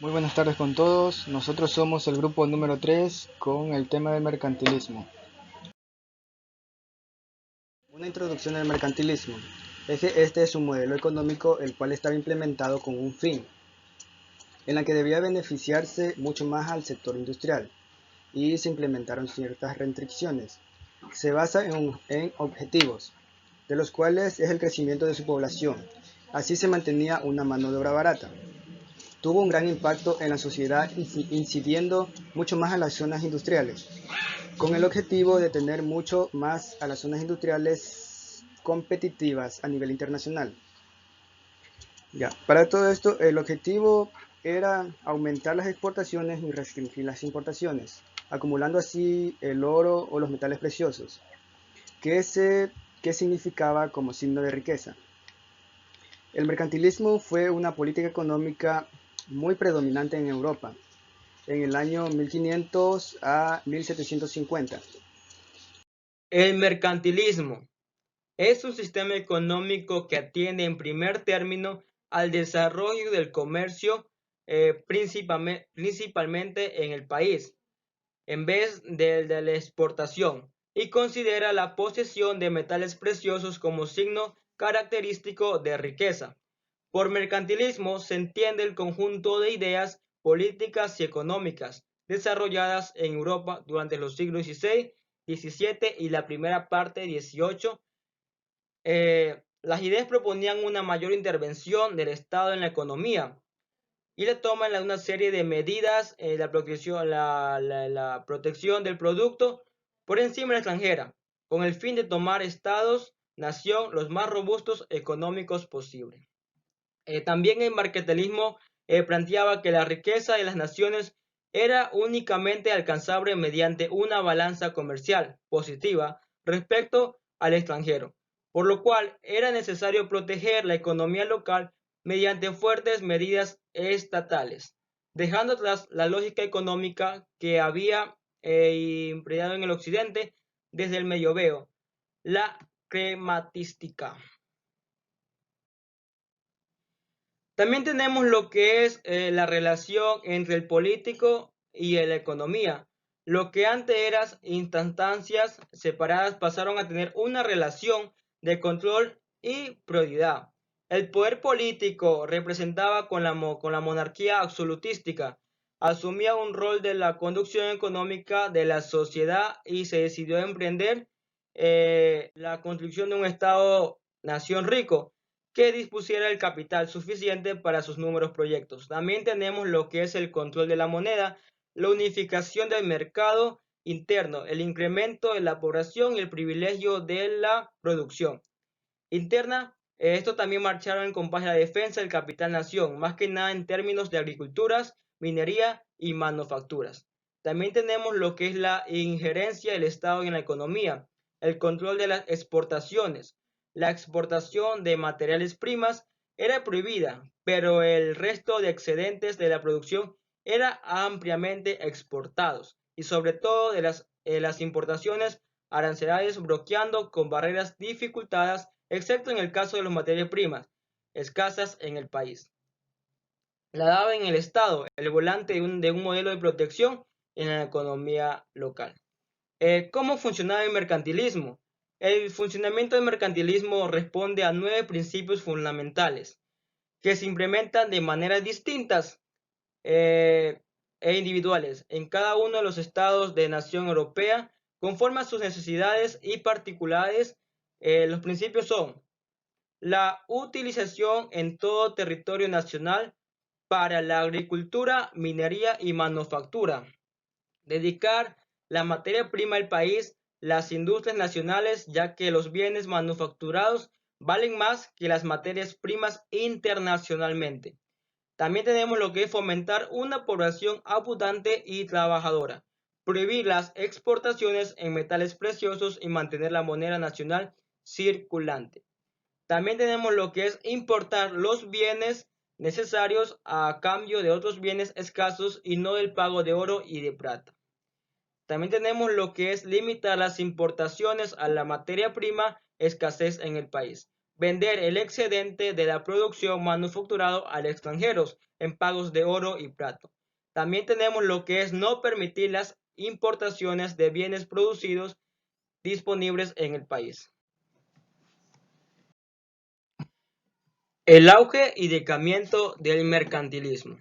Muy buenas tardes con todos. Nosotros somos el grupo número 3 con el tema del mercantilismo. Una introducción al mercantilismo. Es que este es un modelo económico el cual estaba implementado con un fin, en la que debía beneficiarse mucho más al sector industrial y se implementaron ciertas restricciones. Se basa en objetivos, de los cuales es el crecimiento de su población. Así se mantenía una mano de obra barata. Tuvo un gran impacto en la sociedad incidiendo mucho más a las zonas industriales, con el objetivo de tener mucho más a las zonas industriales competitivas a nivel internacional. Ya, para todo esto, el objetivo era aumentar las exportaciones y restringir las importaciones, acumulando así el oro o los metales preciosos, que significaba como signo de riqueza. El mercantilismo fue una política económica muy predominante en Europa, en el año 1500 a 1750. El mercantilismo es un sistema económico que atiende en primer término al desarrollo del comercio, principalmente en el país, en vez del de la exportación, y considera la posesión de metales preciosos como signo característico de riqueza. Por mercantilismo se entiende el conjunto de ideas políticas y económicas desarrolladas en Europa durante los siglos XVI, XVII y la primera parte XVIII. Las ideas proponían una mayor intervención del Estado en la economía y le toman una serie de medidas, la protección del producto por encima de la extranjera, con el fin de tomar estados-nación los más robustos económicos posibles. También el mercantilismo planteaba que la riqueza de las naciones era únicamente alcanzable mediante una balanza comercial positiva respecto al extranjero, por lo cual era necesario proteger la economía local mediante fuertes medidas estatales, dejando atrás la lógica económica que había impregnado en el occidente desde el Medioevo, la crematística. También tenemos lo que es la relación entre el político y la economía. Lo que antes eran instancias separadas pasaron a tener una relación de control y prioridad. El poder político representaba con la monarquía absolutística, asumía un rol de la conducción económica de la sociedad y se decidió a emprender la construcción de un Estado-nación rico que dispusiera el capital suficiente para sus números proyectos. También tenemos lo que es el control de la moneda, la unificación del mercado interno, el incremento de la población y el privilegio de la producción interna. Esto también marcharon en compás de la defensa del capital nación, más que nada en términos de agriculturas, minería y manufacturas. También tenemos lo que es la injerencia del Estado en la economía, el control de las exportaciones. La exportación de materiales primas era prohibida, pero el resto de excedentes de la producción era ampliamente exportados y sobre todo de las importaciones arancelarias bloqueando con barreras dificultadas excepto en el caso de las materias primas, escasas en el país. La daba en el Estado, el volante de un modelo de protección en la economía local. ¿Cómo funcionaba el mercantilismo? El funcionamiento del mercantilismo responde a 9 principios fundamentales que se implementan de maneras distintas e individuales en cada uno de los estados de nación europea conforme a sus necesidades y particularidades. Los principios son la utilización en todo territorio nacional para la agricultura, minería y manufactura. Dedicar la materia prima del país, las industrias nacionales, ya que los bienes manufacturados valen más que las materias primas internacionalmente. También tenemos lo que es fomentar una población abundante y trabajadora, prohibir las exportaciones en metales preciosos y mantener la moneda nacional circulante. También tenemos lo que es importar los bienes necesarios a cambio de otros bienes escasos y no del pago de oro y de plata. También tenemos lo que es limitar las importaciones a la materia prima escasez en el país. vender el excedente de la producción manufacturado al extranjero en pagos de oro y plata. También tenemos lo que es no permitir las importaciones de bienes producidos disponibles en el país. El auge y decaimiento del mercantilismo.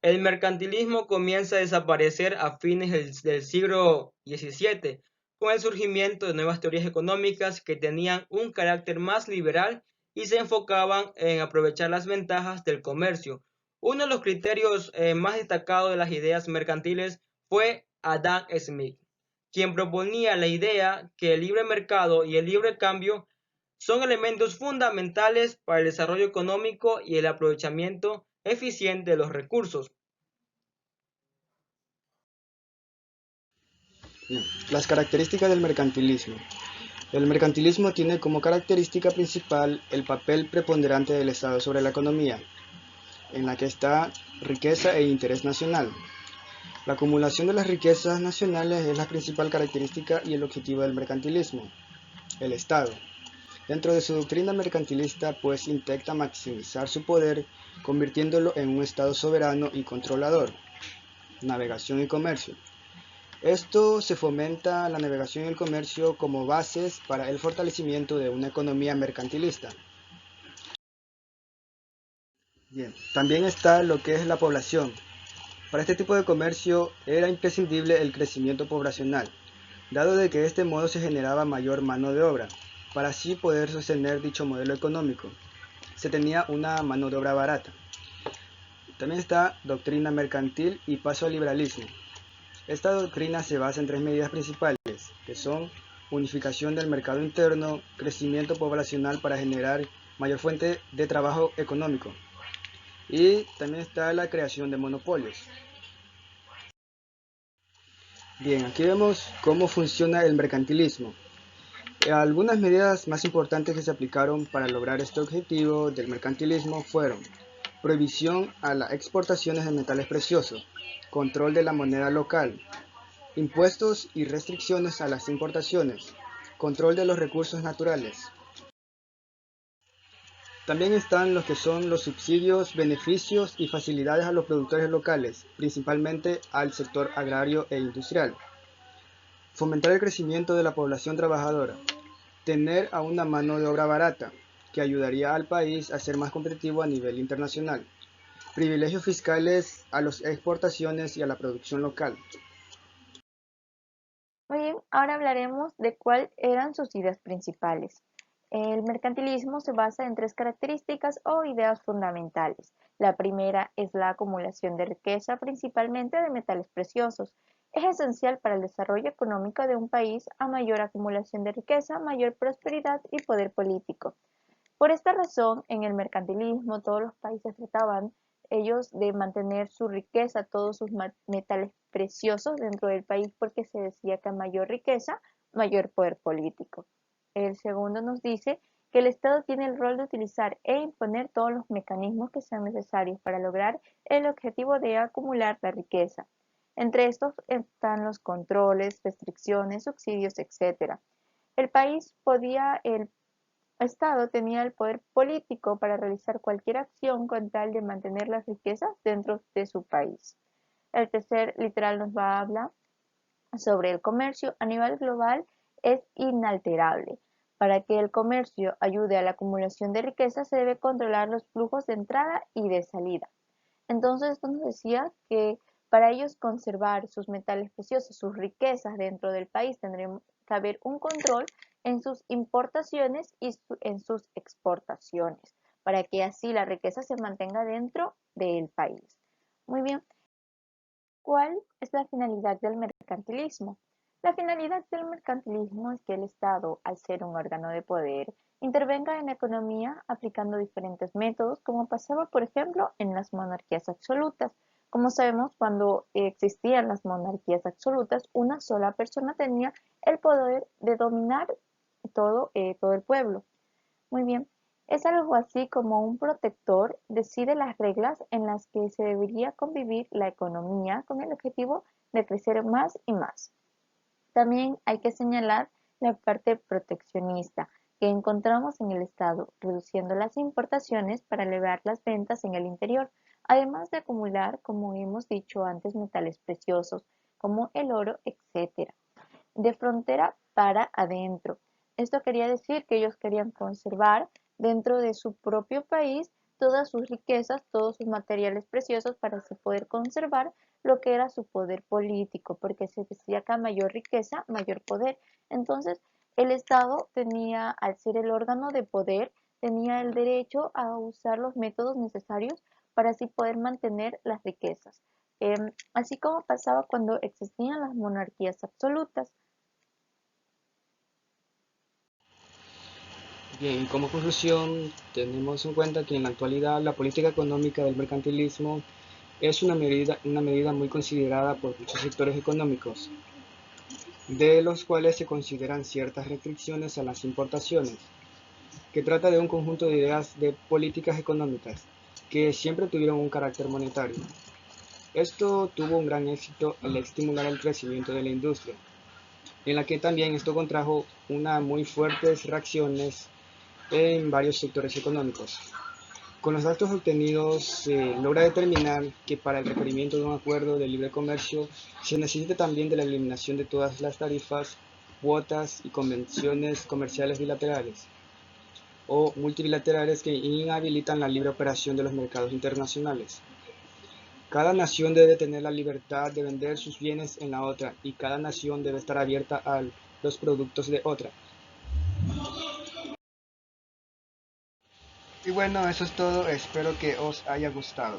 El mercantilismo comienza a desaparecer a fines del siglo XVII, con el surgimiento de nuevas teorías económicas que tenían un carácter más liberal y se enfocaban en aprovechar las ventajas del comercio. Uno de los criterios más destacados de las ideas mercantiles fue Adam Smith, quien proponía la idea que el libre mercado y el libre cambio son elementos fundamentales para el desarrollo económico y el aprovechamiento eficiente de los recursos. Bien, las características del mercantilismo. El mercantilismo tiene como característica principal el papel preponderante del Estado sobre la economía, en la que está riqueza e interés nacional. La acumulación de las riquezas nacionales es la principal característica y el objetivo del mercantilismo. El Estado, dentro de su doctrina mercantilista, pues intenta maximizar su poder, convirtiéndolo en un Estado soberano y controlador. Navegación y comercio. Esto se fomenta la navegación y el comercio como bases para el fortalecimiento de una economía mercantilista. Bien, también está lo que es la población. Para este tipo de comercio era imprescindible el crecimiento poblacional, dado de que de este modo se generaba mayor mano de obra, para así poder sostener dicho modelo económico. Se tenía una mano de obra barata. También está doctrina mercantil y paso al liberalismo. Esta doctrina se basa en tres medidas principales, que son unificación del mercado interno, crecimiento poblacional para generar mayor fuente de trabajo económico, y también está la creación de monopolios. Bien, aquí vemos cómo funciona el mercantilismo. Algunas medidas más importantes que se aplicaron para lograr este objetivo del mercantilismo fueron prohibición a las exportaciones de metales preciosos, control de la moneda local, impuestos y restricciones a las importaciones, control de los recursos naturales. También están los que son los subsidios, beneficios y facilidades a los productores locales, principalmente al sector agrario e industrial. Fomentar el crecimiento de la población trabajadora. Tener a una mano de obra barata, que ayudaría al país a ser más competitivo a nivel internacional. Privilegios fiscales a las exportaciones y a la producción local. Muy bien, ahora hablaremos de cuáles eran sus ideas principales. El mercantilismo se basa en tres características o ideas fundamentales. La primera es la acumulación de riqueza, principalmente de metales preciosos. Es esencial para el desarrollo económico de un país. A mayor acumulación de riqueza, mayor prosperidad y poder político. Por esta razón, en el mercantilismo todos los países trataban ellos de mantener su riqueza, todos sus metales preciosos dentro del país, porque se decía que a mayor riqueza, mayor poder político. El segundo nos dice que el Estado tiene el rol de utilizar e imponer todos los mecanismos que sean necesarios para lograr el objetivo de acumular la riqueza. Entre estos están los controles, restricciones, subsidios, etc. El Estado tenía el poder político para realizar cualquier acción con tal de mantener las riquezas dentro de su país. El tercer literal nos va a hablar sobre el comercio a nivel global es inalterable. Para que el comercio ayude a la acumulación de riqueza se debe controlar los flujos de entrada y de salida. Entonces esto nos decía que para ellos conservar sus metales preciosos, sus riquezas dentro del país, tendría que haber un control en sus importaciones y en sus exportaciones, para que así la riqueza se mantenga dentro del país. Muy bien, ¿cuál es la finalidad del mercantilismo? La finalidad del mercantilismo es que el Estado, al ser un órgano de poder, intervenga en la economía aplicando diferentes métodos, como pasaba, por ejemplo, en las monarquías absolutas. Como sabemos, cuando existían las monarquías absolutas, una sola persona tenía el poder de dominar todo el pueblo. Muy bien, es algo así como un protector decide las reglas en las que se debería convivir la economía con el objetivo de crecer más y más. También hay que señalar la parte proteccionista, que encontramos en el Estado, reduciendo las importaciones para elevar las ventas en el interior, además de acumular, como hemos dicho antes, metales preciosos como el oro, etc. De frontera para adentro. Esto quería decir que ellos querían conservar dentro de su propio país todas sus riquezas, todos sus materiales preciosos para así poder conservar lo que era su poder político, porque se decía que a mayor riqueza, mayor poder. Entonces, el Estado tenía, al ser el órgano de poder, tenía el derecho a usar los métodos necesarios para así poder mantener las riquezas. Así como pasaba cuando existían las monarquías absolutas. Bien, y como conclusión, tenemos en cuenta que en la actualidad la política económica del mercantilismo es una medida muy considerada por muchos sectores económicos, de los cuales se consideran ciertas restricciones a las importaciones, que trata de un conjunto de ideas de políticas económicas que siempre tuvieron un carácter monetario. Esto tuvo un gran éxito al estimular el crecimiento de la industria, en la que también esto contrajo unas muy fuertes reacciones en varios sectores económicos. Con los datos obtenidos se logra determinar que para el requerimiento de un acuerdo de libre comercio se necesita también de la eliminación de todas las tarifas, cuotas y convenciones comerciales bilaterales o multilaterales que inhabilitan la libre operación de los mercados internacionales. Cada nación debe tener la libertad de vender sus bienes en la otra y cada nación debe estar abierta a los productos de otra. Y bueno, eso es todo, espero que os haya gustado.